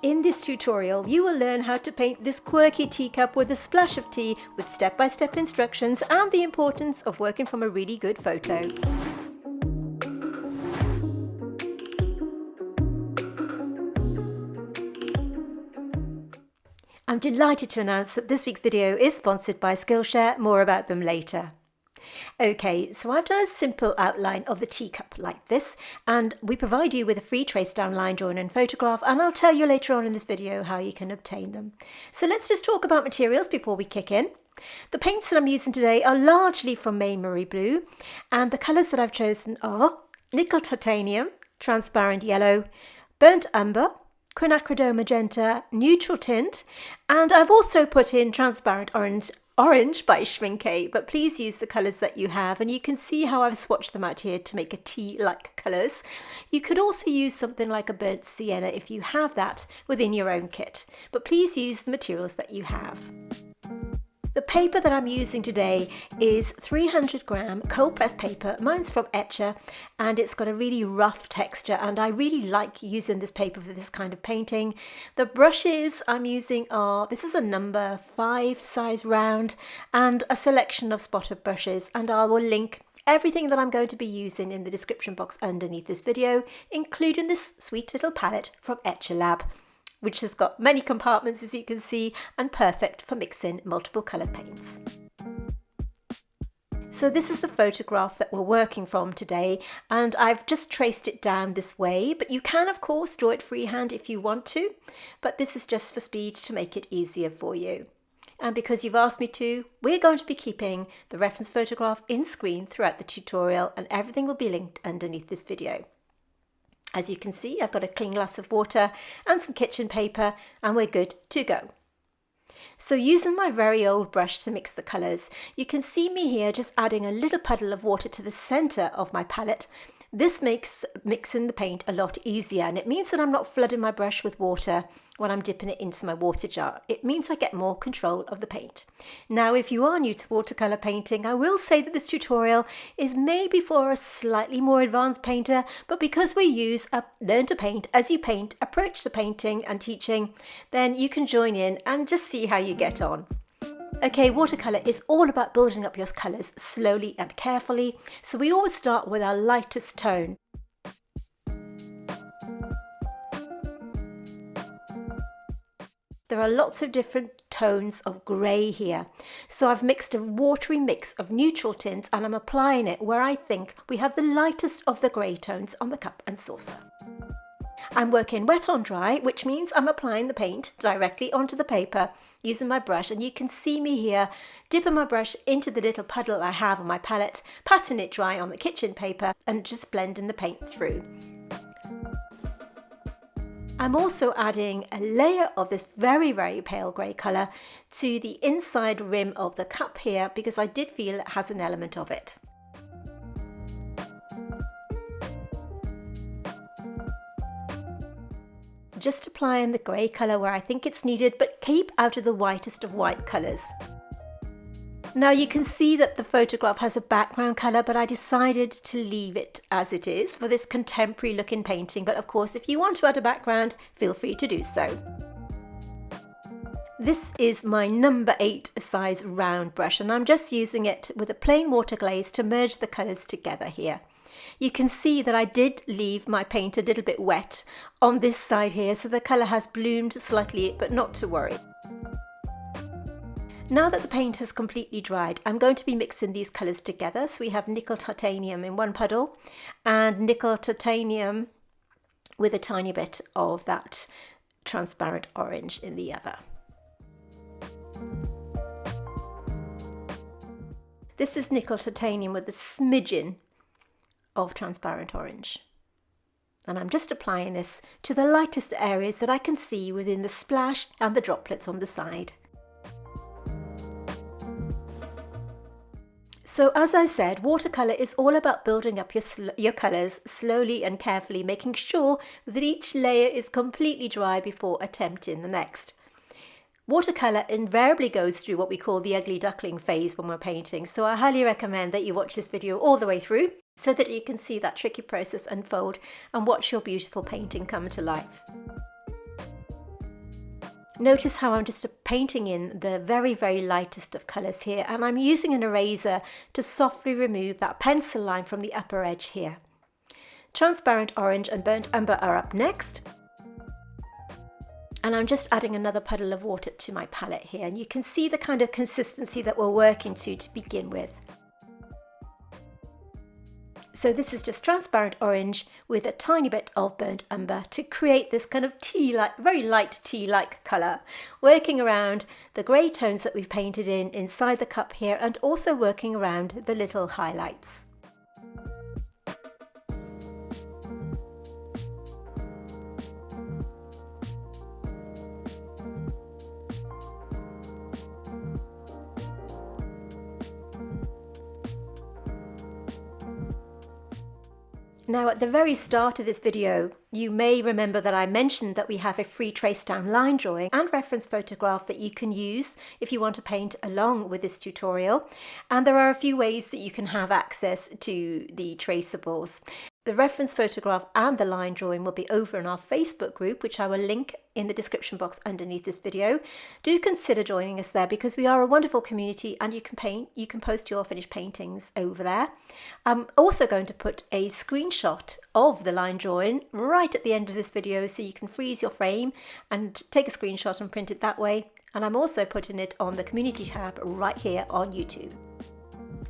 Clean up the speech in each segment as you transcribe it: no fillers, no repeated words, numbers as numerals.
In this tutorial, you will learn how to paint this quirky teacup with a splash of tea with step-by-step instructions and the importance of working from a really good photo. I'm delighted to announce that this week's video is sponsored by Skillshare. More about them later. Okay, so I've done a simple outline of the teacup like this, and we provide you with a free trace down line drawing and photograph, and I'll tell you later on in this video how you can obtain them. So let's just talk about materials before we kick in. The paints that I'm using today are largely from Marie Blue, and the colours that I've chosen are nickel titanium, transparent yellow, burnt umber, quinacridone magenta, neutral tint, and I've also put in transparent orange by Schminke, but please use the colours that you have, and you can see how I've swatched them out here to make a tea-like colours. You could also use something like a burnt sienna if you have that within your own kit, but please use the materials that you have. The paper that I'm using today is 300 gram cold pressed paper. Mine's from Etcher, and it's got a really rough texture, and I really like using this paper for this kind of painting. The brushes I'm using are, this is a number 5 size round, and a selection of spotted brushes, and I will link everything that I'm going to be using in the description box underneath this video, including this sweet little palette from Etcher Lab, which has got many compartments, as you can see, and perfect for mixing multiple coloured paints. So this is the photograph that we're working from today, and I've just traced it down this way, but you can of course draw it freehand if you want to, but this is just for speed to make it easier for you. And because you've asked me to, we're going to be keeping the reference photograph in screen throughout the tutorial, and everything will be linked underneath this video. As you can see, I've got a clean glass of water and some kitchen paper, and we're good to go. So using my very old brush to mix the colours, you can see me here just adding a little puddle of water to the centre of my palette. This makes mixing the paint a lot easier, and it means that I'm not flooding my brush with water when I'm dipping it into my water jar. It means I get more control of the paint. Now, if you are new to watercolour painting, I will say that this tutorial is maybe for a slightly more advanced painter, but because we use a learn to paint as you paint approach to painting and teaching, then you can join in and just see how you get on. Okay, watercolour is all about building up your colours slowly and carefully, so we always start with our lightest tone. There are lots of different tones of grey here, so I've mixed a watery mix of neutral tints, and I'm applying it where I think we have the lightest of the grey tones on the cup and saucer. I'm working wet on dry, which means I'm applying the paint directly onto the paper using my brush, and you can see me here dipping my brush into the little puddle I have on my palette, patting it dry on the kitchen paper and just blending the paint through. I'm also adding a layer of this very, very pale grey colour to the inside rim of the cup here because I did feel it has an element of it. Just applying the grey colour where I think it's needed, but keep out of the whitest of white colours. Now you can see that the photograph has a background colour, but I decided to leave it as it is for this contemporary looking painting, but of course if you want to add a background, feel free to do so. This is my number 8 size round brush, and I'm just using it with a plain water glaze to merge the colours together here. You can see that I did leave my paint a little bit wet on this side here, so the colour has bloomed slightly, but not to worry. Now that the paint has completely dried, I'm going to be mixing these colours together. So we have nickel titanium in one puddle and nickel titanium with a tiny bit of that transparent orange in the other. This is nickel titanium with a smidgen of transparent orange, and I'm just applying this to the lightest areas that I can see within the splash and the droplets on the side. So as I said, watercolour is all about building up your colours slowly and carefully, making sure that each layer is completely dry before attempting the next. Watercolour invariably goes through what we call the ugly duckling phase when we're painting, so I highly recommend that you watch this video all the way through so that you can see that tricky process unfold and watch your beautiful painting come to life. Notice how I'm just painting in the very, very lightest of colours here, and I'm using an eraser to softly remove that pencil line from the upper edge here. Transparent orange and burnt umber are up next. And I'm just adding another puddle of water to my palette here, and you can see the kind of consistency that we're working to begin with. So this is just transparent orange with a tiny bit of burnt umber to create this kind of tea-like, very light tea-like colour, working around the grey tones that we've painted in inside the cup here, and also working around the little highlights. Now, at the very start of this video, you may remember that I mentioned that we have a free trace down line drawing and reference photograph that you can use if you want to paint along with this tutorial. And there are a few ways that you can have access to the traceables. The reference photograph and the line drawing will be over in our Facebook group, which I will link in the description box underneath this video. Do consider joining us there because we are a wonderful community and you can post your finished paintings over there. I'm also going to put a screenshot of the line drawing right at the end of this video so you can freeze your frame and take a screenshot and print it that way. And I'm also putting it on the community tab right here on YouTube.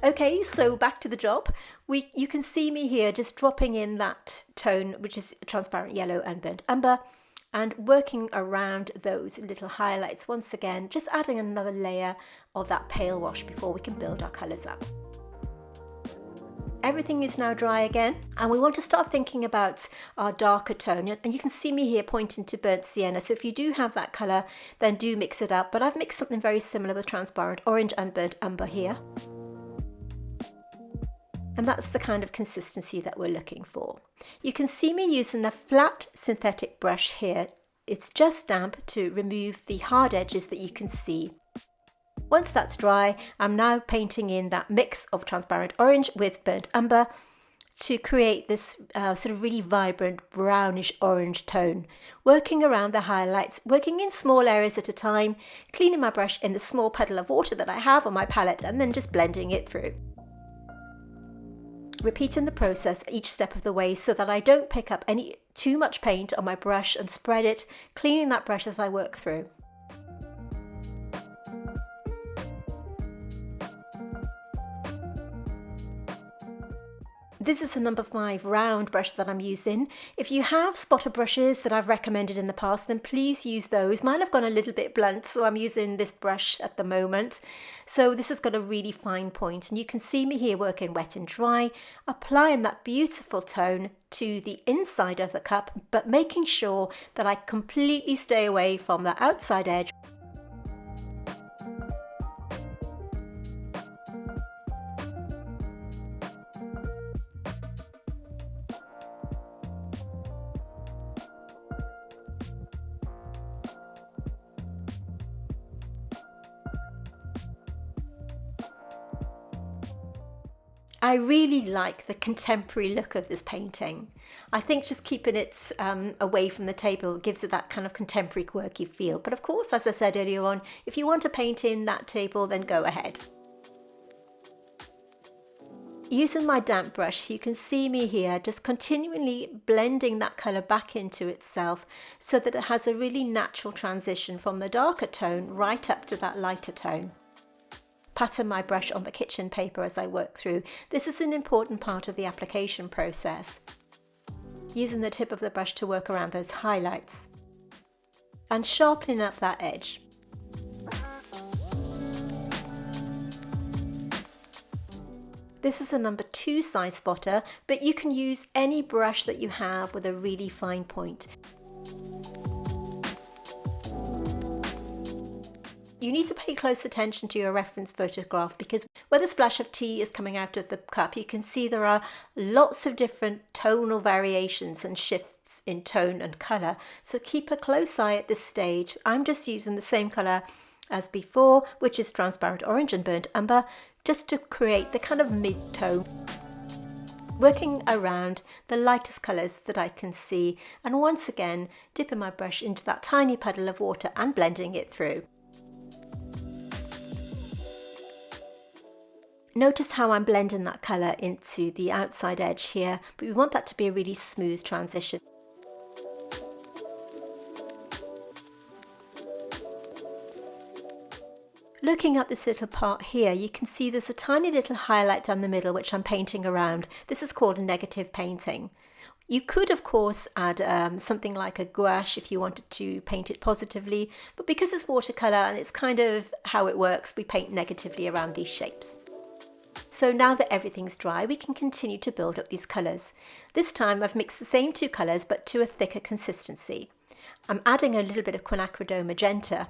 Okay, so back to the job. You can see me here just dropping in that tone, which is transparent yellow and burnt umber, and working around those little highlights once again, just adding another layer of that pale wash before we can build our colours up. Everything is now dry again, and we want to start thinking about our darker tone. And you can see me here pointing to burnt sienna. So if you do have that colour, then do mix it up. But I've mixed something very similar with transparent orange and burnt umber here. And that's the kind of consistency that we're looking for. You can see me using a flat synthetic brush here. It's just damp to remove the hard edges that you can see. Once that's dry, I'm now painting in that mix of transparent orange with burnt umber to create this sort of really vibrant brownish orange tone. Working around the highlights, working in small areas at a time, cleaning my brush in the small puddle of water that I have on my palette, and then just blending it through. Repeating the process each step of the way so that I don't pick up too much paint on my brush and spread it, cleaning that brush as I work through. This is a number 5 round brush that I'm using. If you have spotter brushes that I've recommended in the past, then please use those. Mine have gone a little bit blunt, so I'm using this brush at the moment. So this has got a really fine point, and you can see me here working wet and dry, applying that beautiful tone to the inside of the cup, but making sure that I completely stay away from the outside edge. I really like the contemporary look of this painting. I think just keeping it away from the table gives it that kind of contemporary quirky feel. But of course, as I said earlier on, if you want to paint in that table, then go ahead. Using my damp brush, you can see me here just continually blending that colour back into itself so that it has a really natural transition from the darker tone right up to that lighter tone. Pattern my brush on the kitchen paper as I work through. This is an important part of the application process. Using the tip of the brush to work around those highlights and sharpening up that edge. This is a number 2 size spotter, but you can use any brush that you have with a really fine point. You need to pay close attention to your reference photograph because where the splash of tea is coming out of the cup, you can see there are lots of different tonal variations and shifts in tone and colour. So keep a close eye at this stage. I'm just using the same colour as before, which is transparent orange and burnt umber, just to create the kind of mid-tone. working around the lightest colours that I can see, and once again dipping my brush into that tiny puddle of water and blending it through. Notice how I'm blending that colour into the outside edge here, but we want that to be a really smooth transition. Looking at this little part here, you can see there's a tiny little highlight down the middle which I'm painting around. This is called negative painting. You could of course add something like a gouache if you wanted to paint it positively, but because it's watercolour and it's kind of how it works, we paint negatively around these shapes. So now that everything's dry, we can continue to build up these colours. This time I've mixed the same two colours but to a thicker consistency. I'm adding a little bit of quinacridone magenta.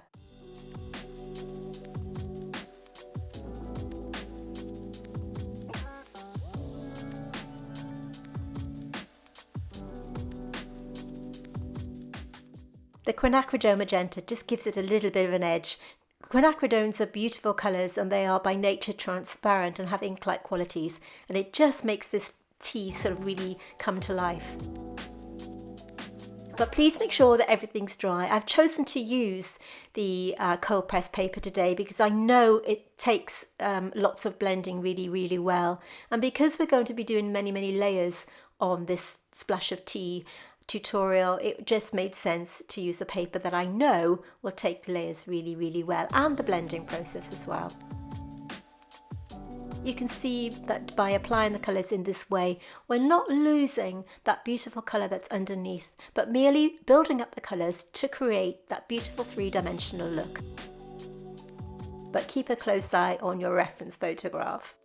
The quinacridone magenta just gives it a little bit of an edge. Quinacridones are beautiful colours and they are by nature transparent and have ink-like qualities, and it just makes this tea sort of really come to life. But please make sure that everything's dry. I've chosen to use the cold press paper today because I know it takes lots of blending really well, and because we're going to be doing many layers on this splash of tea tutorial, it just made sense to use the paper that I know will take layers really well, and the blending process as well. You can see that by applying the colours in this way, we're not losing that beautiful colour that's underneath, but merely building up the colours to create that beautiful three-dimensional look. But keep a close eye on your reference photograph.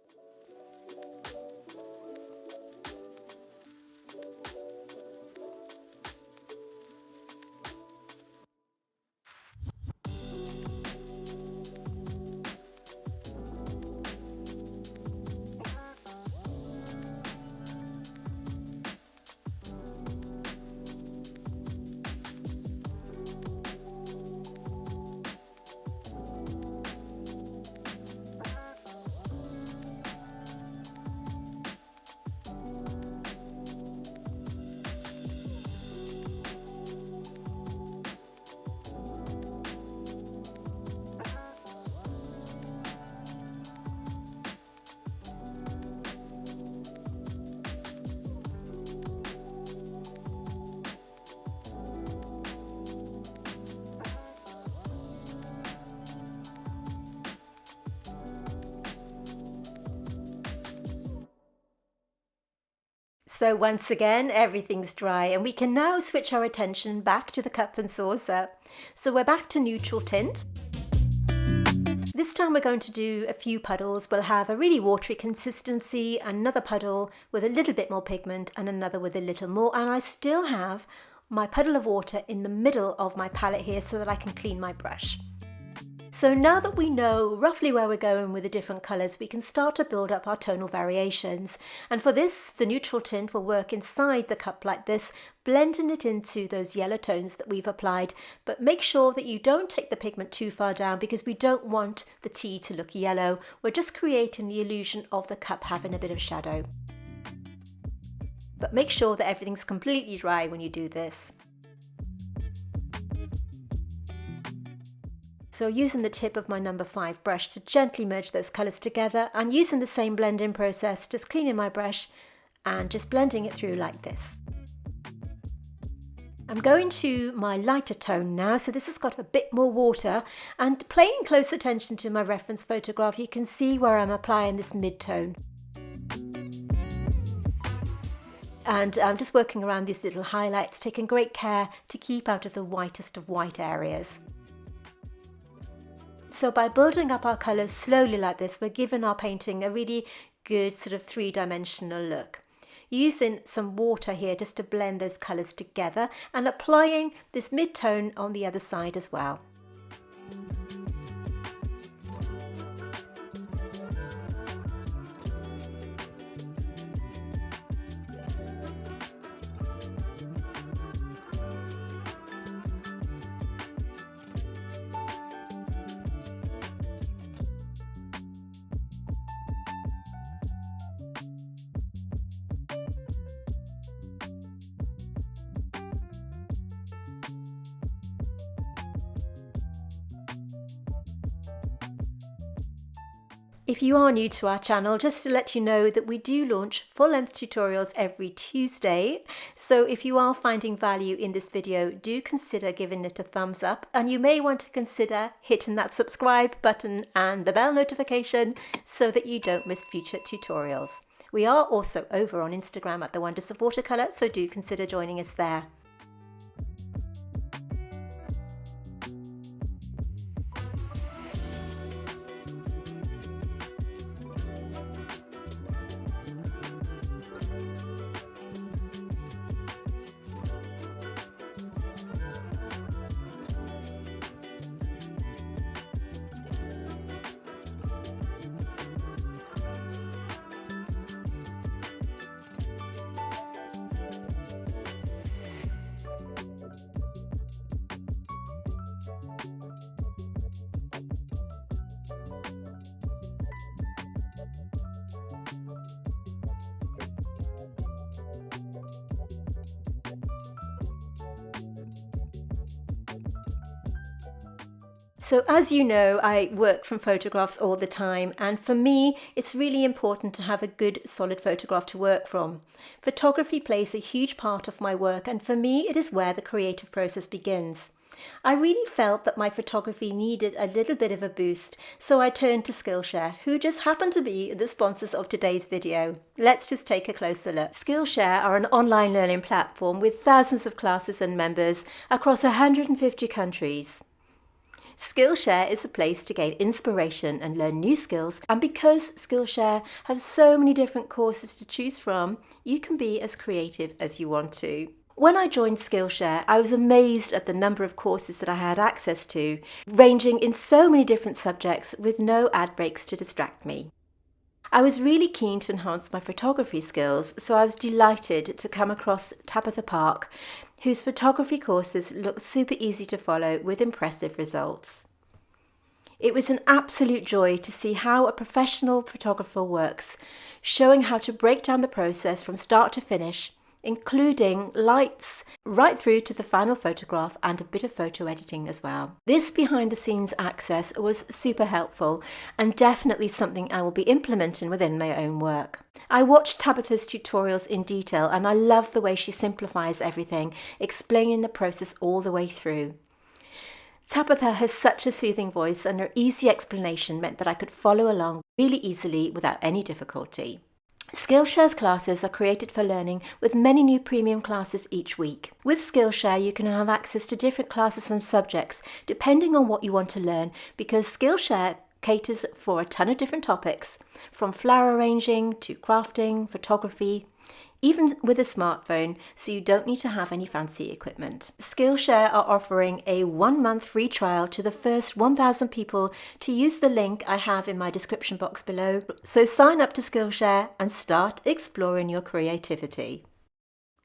So once again, everything's dry and we can now switch our attention back to the cup and saucer. So we're back to neutral tint. This time we're going to do a few puddles. We'll have a really watery consistency, another puddle with a little bit more pigment and another with a little more. And I still have my puddle of water in the middle of my palette here so that I can clean my brush. So now that we know roughly where we're going with the different colours, we can start to build up our tonal variations. And for this, the neutral tint will work inside the cup like this, blending it into those yellow tones that we've applied. But make sure that you don't take the pigment too far down because we don't want the tea to look yellow. We're just creating the illusion of the cup having a bit of shadow. But make sure that everything's completely dry when you do this. So using the tip of my number 5 brush to gently merge those colours together, and using the same blending process, just cleaning my brush and just blending it through like this. I'm going to my lighter tone now, so this has got a bit more water, and paying close attention to my reference photograph, you can see where I'm applying this mid-tone. And I'm just working around these little highlights, taking great care to keep out of the whitest of white areas. So by building up our colours slowly like this, we're giving our painting a really good sort of three-dimensional look. Using some water here just to blend those colours together and applying this mid-tone on the other side as well. If you are new to our channel, just to let you know that we do launch full-length tutorials every Tuesday. So if you are finding value in this video, do consider giving it a thumbs up, and you may want to consider hitting that subscribe button and the bell notification so that you don't miss future tutorials. We are also over on Instagram at The Wonders of Watercolour, so do consider joining us there. So as you know, I work from photographs all the time, and for me, it's really important to have a good solid photograph to work from. Photography plays a huge part of my work, and for me, it is where the creative process begins. I really felt that my photography needed a little bit of a boost, so I turned to Skillshare, who just happen to be the sponsors of today's video. Let's just take a closer look. Skillshare are an online learning platform with thousands of classes and members across 150 countries. Skillshare is a place to gain inspiration and learn new skills, and because Skillshare has so many different courses to choose from, you can be as creative as you want to. When I joined Skillshare, I was amazed at the number of courses that I had access to, ranging in so many different subjects with no ad breaks to distract me. I was really keen to enhance my photography skills, so I was delighted to come across Tabitha Park, whose photography courses look super easy to follow with impressive results. It was an absolute joy to see how a professional photographer works, showing how to break down the process from start to finish, including lights right through to the final photograph and a bit of photo editing as well. This behind the scenes access was super helpful and definitely something I will be implementing within my own work. I watched Tabitha's tutorials in detail, and I love the way she simplifies everything, explaining the process all the way through. Tabitha has such a soothing voice, and her easy explanation meant that I could follow along really easily without any difficulty. Skillshare's classes are created for learning, with many new premium classes each week. With Skillshare, you can have access to different classes and subjects depending on what you want to learn, because Skillshare caters for a ton of different topics, from flower arranging to crafting, photography, even with a smartphone, so you don't need to have any fancy equipment. Skillshare are offering a 1-month free trial to the first 1,000 people to use the link I have in my description box below. So sign up to Skillshare and start exploring your creativity.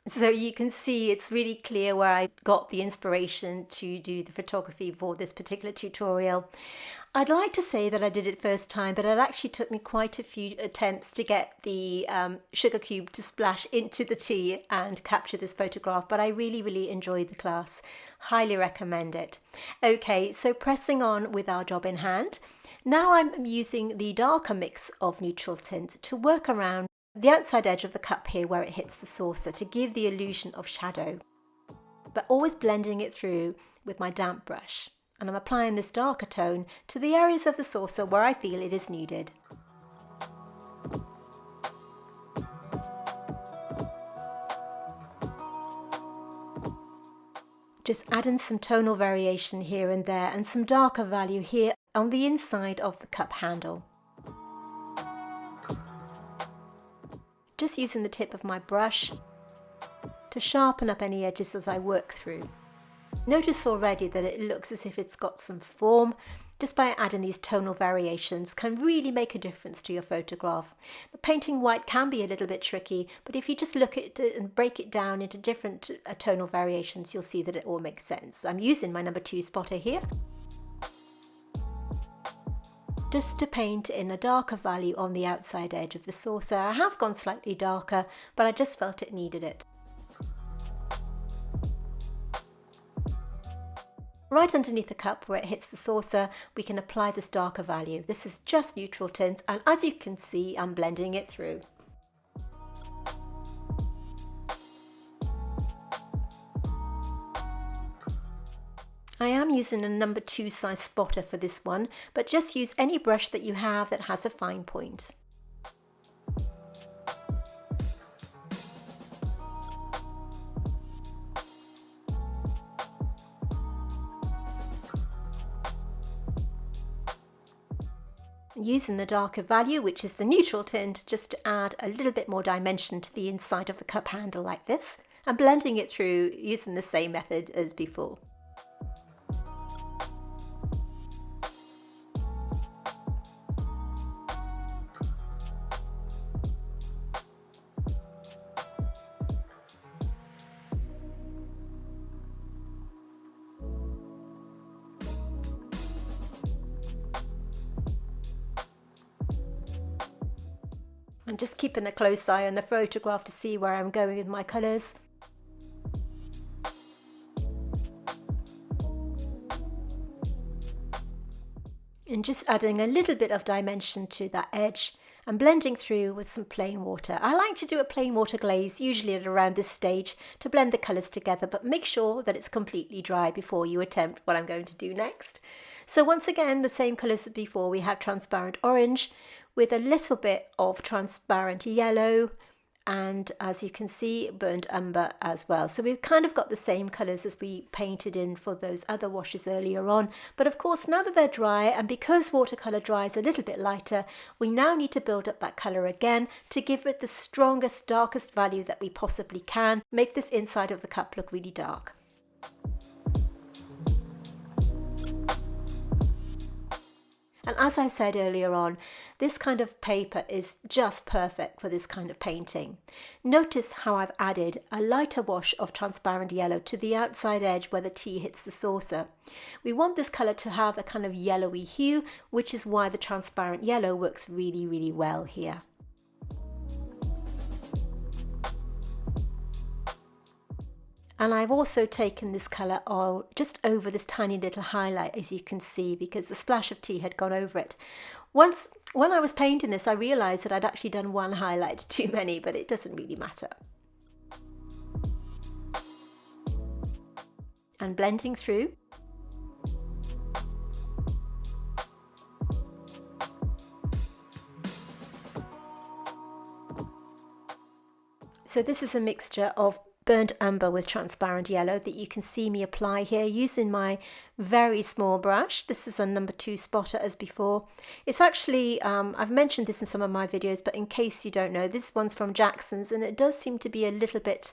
So you can see it's really clear where I got the inspiration to do the photography for this particular tutorial. I'd like to say that I did it first time, but it actually took me quite a few attempts to get the sugar cube to splash into the tea and capture this photograph, but I really enjoyed the class. Highly recommend it. Okay, so pressing on with our job in hand. Now I'm using the darker mix of neutral tint to work around the outside edge of the cup here where it hits the saucer to give the illusion of shadow, but always blending it through with my damp brush. And I'm applying this darker tone to the areas of the saucer where I feel it is needed. Just adding some tonal variation here and there, and some darker value here on the inside of the cup handle. Just using the tip of my brush to sharpen up any edges as I work through. Notice already that it looks as if it's got some form. Just by adding these tonal variations can really make a difference to your photograph. Painting white can be a little bit tricky, but if you just look at it and break it down into different tonal variations, you'll see that it all makes sense. I'm using my number 2 spotter here, just to paint in a darker value on the outside edge of the saucer. I have gone slightly darker, but I just felt it needed it. right underneath the cup where it hits the saucer, we can apply this darker value. This is just neutral tint, and as you can see, I'm blending it through. I am using a number 2 size spotter for this one, but just use any brush that you have that has a fine point. Using the darker value, which is the neutral tint, just to add a little bit more dimension to the inside of the cup handle like this, and blending it through using the same method as before. I'm just keeping a close eye on the photograph to see where I'm going with my colours. And just adding a little bit of dimension to that edge and blending through with some plain water. I like to do a plain water glaze usually at around this stage to blend the colours together, but make sure that it's completely dry before you attempt what I'm going to do next. So once again, the same colours as before. We have transparent orange with a little bit of transparent yellow, and as you can see, burnt umber as well. So we've kind of got the same colours as we painted in for those other washes earlier on. But of course, now that they're dry, and because watercolour dries a little bit lighter, we now need to build up that colour again to give it the strongest, darkest value that we possibly can. Make this inside of the cup look really dark. And as I said earlier on, this kind of paper is just perfect for this kind of painting. Notice how I've added a lighter wash of transparent yellow to the outside edge where the tea hits the saucer. We want this colour to have a kind of yellowy hue, which is why the transparent yellow works really, really well here. And I've also taken this colour just over this tiny little highlight, as you can see, because the splash of tea had gone over it. When I was painting this, I realised that I'd actually done one highlight too many, but it doesn't really matter. And blending through. So this is a mixture of burnt umber with transparent yellow that you can see me apply here using my very small brush. This is a number 2 spotter as before. It's actually, I've mentioned this in some of my videos, but in case you don't know, this one's from Jackson's, and it does seem to be a little bit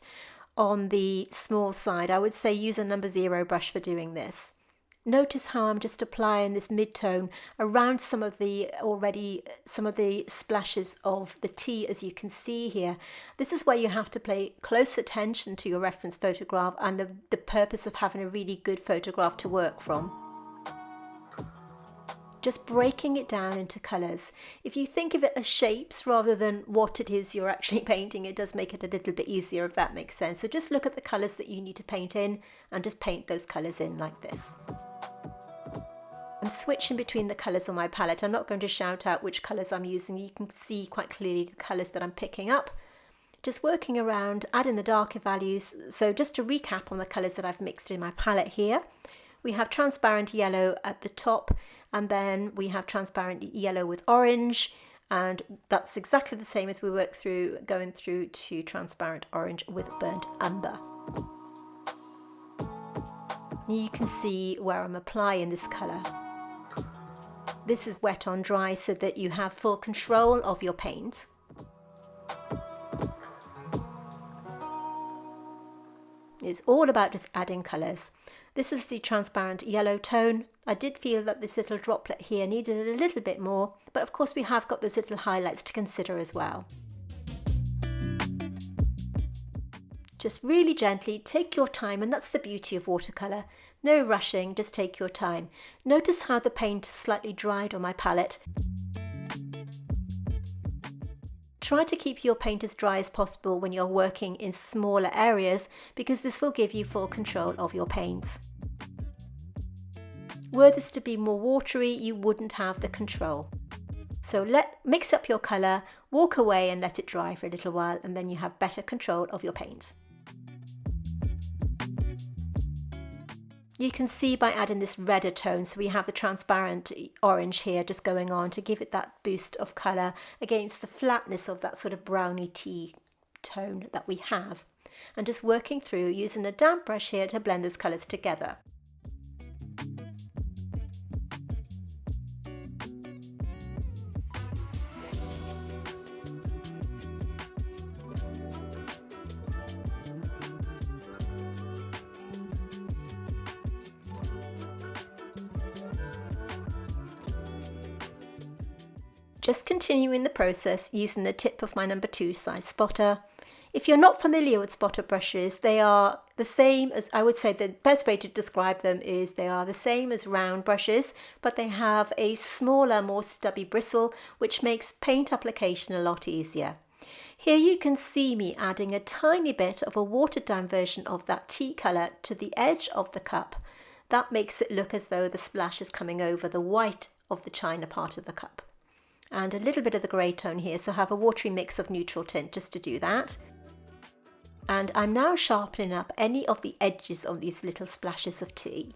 on the small side. I would say use a number 0 brush for doing this. Notice how I'm just applying this mid-tone around some of the splashes of the tea, as you can see here. This is where you have to pay close attention to your reference photograph and the purpose of having a really good photograph to work from. Just breaking it down into colours. If you think of it as shapes rather than what it is you're actually painting, it does make it a little bit easier, if that makes sense. So just look at the colours that you need to paint in and just paint those colours in like this. I'm switching between the colours on my palette. I'm not going to shout out which colours I'm using. You can see quite clearly the colours that I'm picking up. Just working around, adding the darker values. So just to recap on the colours that I've mixed in my palette here, we have transparent yellow at the top, and then we have transparent yellow with orange, and that's exactly the same as we work through, going through to transparent orange with burnt umber. You can see where I'm applying this colour. This is wet on dry so that you have full control of your paint. It's all about just adding colours. This is the transparent yellow tone. I did feel that this little droplet here needed a little bit more, but of course we have got those little highlights to consider as well. Just really gently take your time, and that's the beauty of watercolour. No rushing, just take your time. Notice how the paint is slightly dried on my palette. Try to keep your paint as dry as possible when you're working in smaller areas, because this will give you full control of your paints. Were this to be more watery, you wouldn't have the control. So mix up your colour, walk away and let it dry for a little while, and then you have better control of your paint. You can see by adding this redder tone, so we have the transparent orange here just going on to give it that boost of colour against the flatness of that sort of browny tea tone that we have. And just working through using a damp brush here to blend those colours together. Just continuing the process using the tip of my number 2 size spotter. If you're not familiar with spotter brushes, they are the same as, I would say the best way to describe them is they are the same as round brushes, but they have a smaller, more stubby bristle, which makes paint application a lot easier. Here you can see me adding a tiny bit of a watered down version of that tea colour to the edge of the cup. That makes it look as though the splash is coming over the white of the china part of the cup. And a little bit of the grey tone here, so have a watery mix of neutral tint just to do that. And I'm now sharpening up any of the edges of these little splashes of tea.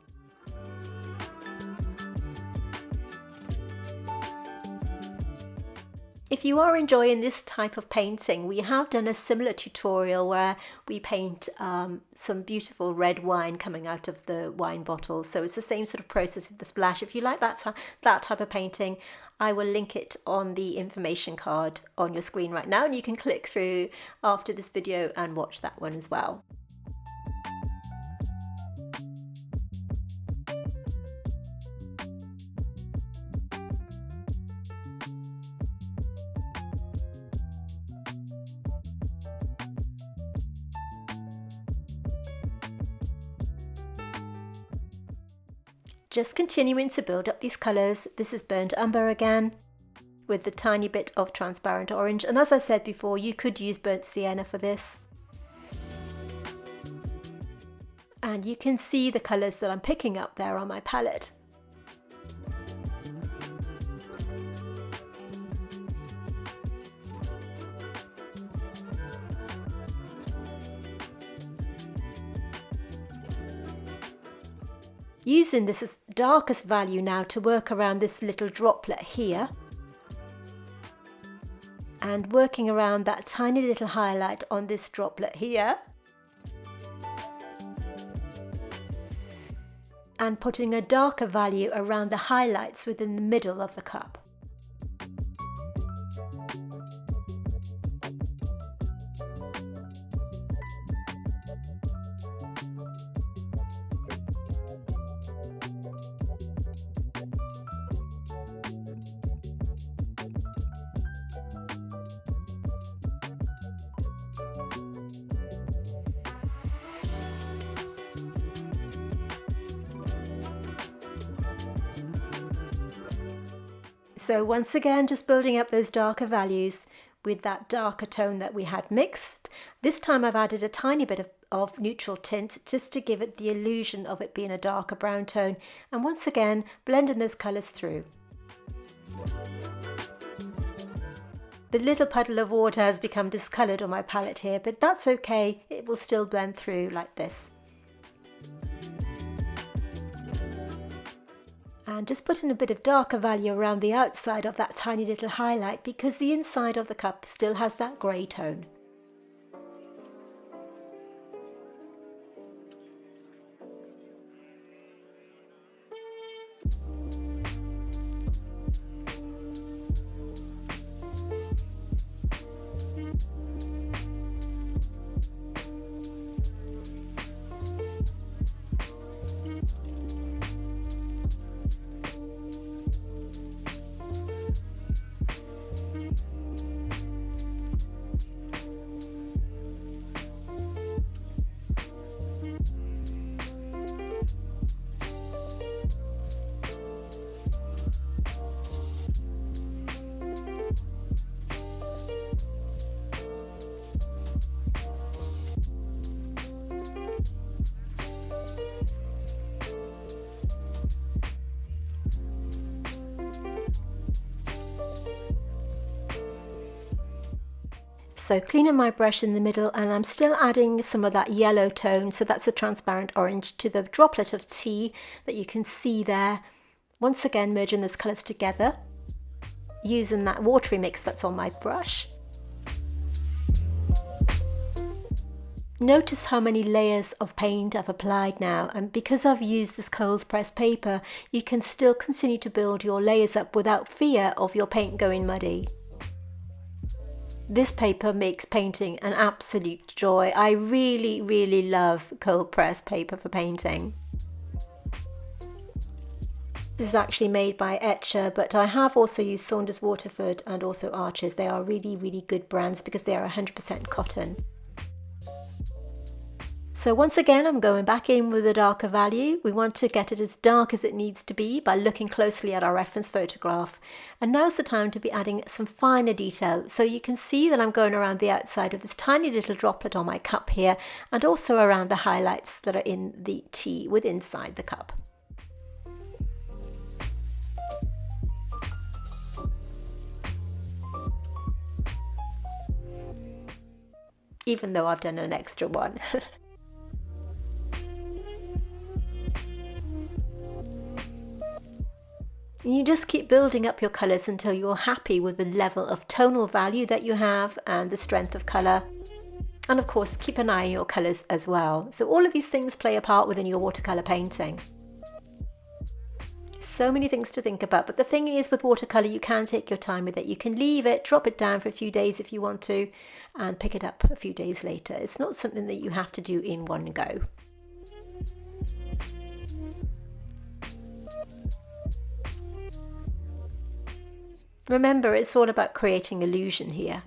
If you are enjoying this type of painting, we have done a similar tutorial where we paint some beautiful red wine coming out of the wine bottle. So it's the same sort of process with the splash. If you like that type of painting, I will link it on the information card on your screen right now, and you can click through after this video and watch that one as well. Just continuing to build up these colours. This is burnt umber again with the tiny bit of transparent orange, and as I said before, you could use burnt sienna for this. And you can see the colours that I'm picking up there on my palette. Using this as darkest value now to work around this little droplet here, and working around that tiny little highlight on this droplet here, and putting a darker value around the highlights within the middle of the cup. So once again, just building up those darker values with that darker tone that we had mixed. This time I've added a tiny bit of neutral tint just to give it the illusion of it being a darker brown tone. And once again, blending those colours through. The little puddle of water has become discoloured on my palette here, but that's okay, it will still blend through like this. And just putting a bit of darker value around the outside of that tiny little highlight because the inside of the cup still has that grey tone. So cleaning my brush in the middle, and I'm still adding some of that yellow tone, so that's a transparent orange, to the droplet of tea that you can see there. Once again, merging those colours together, using that watery mix that's on my brush. Notice how many layers of paint I've applied now, and because I've used this cold pressed paper, you can still continue to build your layers up without fear of your paint going muddy. This paper makes painting an absolute joy. I really love cold pressed paper for painting. This is actually made by Etcher, but I have also used Saunders Waterford and also Arches. They are really good brands because they are 100% cotton. So once again, I'm going back in with a darker value. We want to get it as dark as it needs to be by looking closely at our reference photograph. And now's the time to be adding some finer detail. So you can see that I'm going around the outside of this tiny little droplet on my cup here, and also around the highlights that are in the tea with inside the cup. Even though I've done an extra one. You just keep building up your colours until you're happy with the level of tonal value that you have and the strength of colour. And of course, keep an eye on your colours as well. So all of these things play a part within your watercolour painting. So many things to think about, but the thing is, with watercolour, you can take your time with it. You can leave it, drop it down for a few days if you want to, and pick it up a few days later. It's not something that you have to do in one go. Remember, it's all about creating illusion here.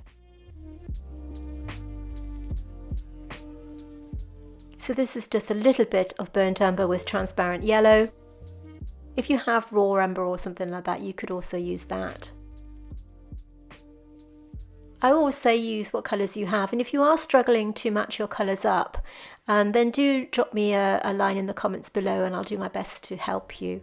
So this is just a little bit of burnt umber with transparent yellow. If you have raw umber or something like that, you could also use that. I always say use what colours you have, and if you are struggling to match your colours up, then do drop me a line in the comments below and I'll do my best to help you.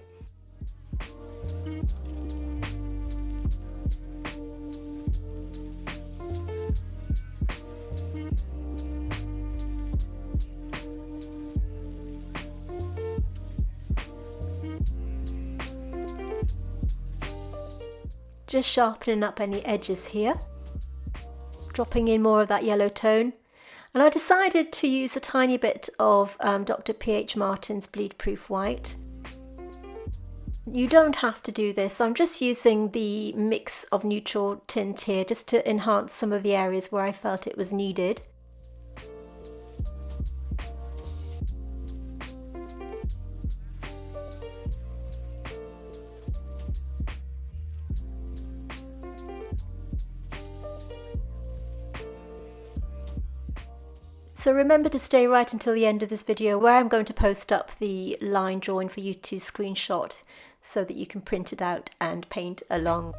Just sharpening up any edges here, dropping in more of that yellow tone. And I decided to use a tiny bit of Dr. P.H. Martin's Bleed Proof White. You don't have to do this. I'm just using the mix of neutral tint here just to enhance some of the areas where I felt it was needed. So remember to stay right until the end of this video, where I'm going to post up the line drawing for you to screenshot so that you can print it out and paint along,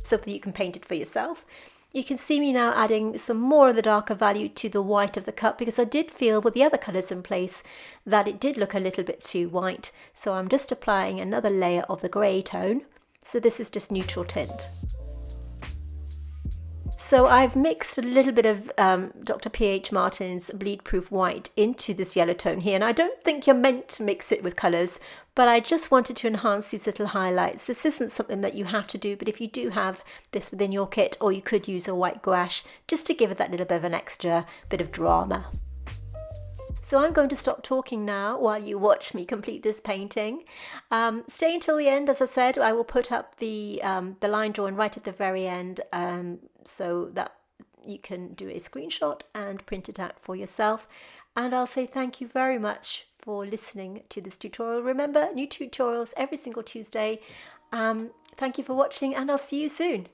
so that you can paint it for yourself. You can see me now adding some more of the darker value to the white of the cup, because I did feel with the other colours in place that it did look a little bit too white. So I'm just applying another layer of the grey tone. So this is just neutral tint. So I've mixed a little bit of Dr. P.H. Martin's Bleed Proof White into this yellow tone here, and I don't think you're meant to mix it with colours, but I just wanted to enhance these little highlights. This isn't something that you have to do, but if you do have this within your kit, or you could use a white gouache just to give it that little bit of an extra bit of drama. So I'm going to stop talking now while you watch me complete this painting. Stay until the end. As I said, I will put up the line drawing right at the very end, so that you can do a screenshot and print it out for yourself. And I'll say thank you very much for listening to this tutorial. Remember, new tutorials every single Tuesday. Thank you for watching, and I'll see you soon.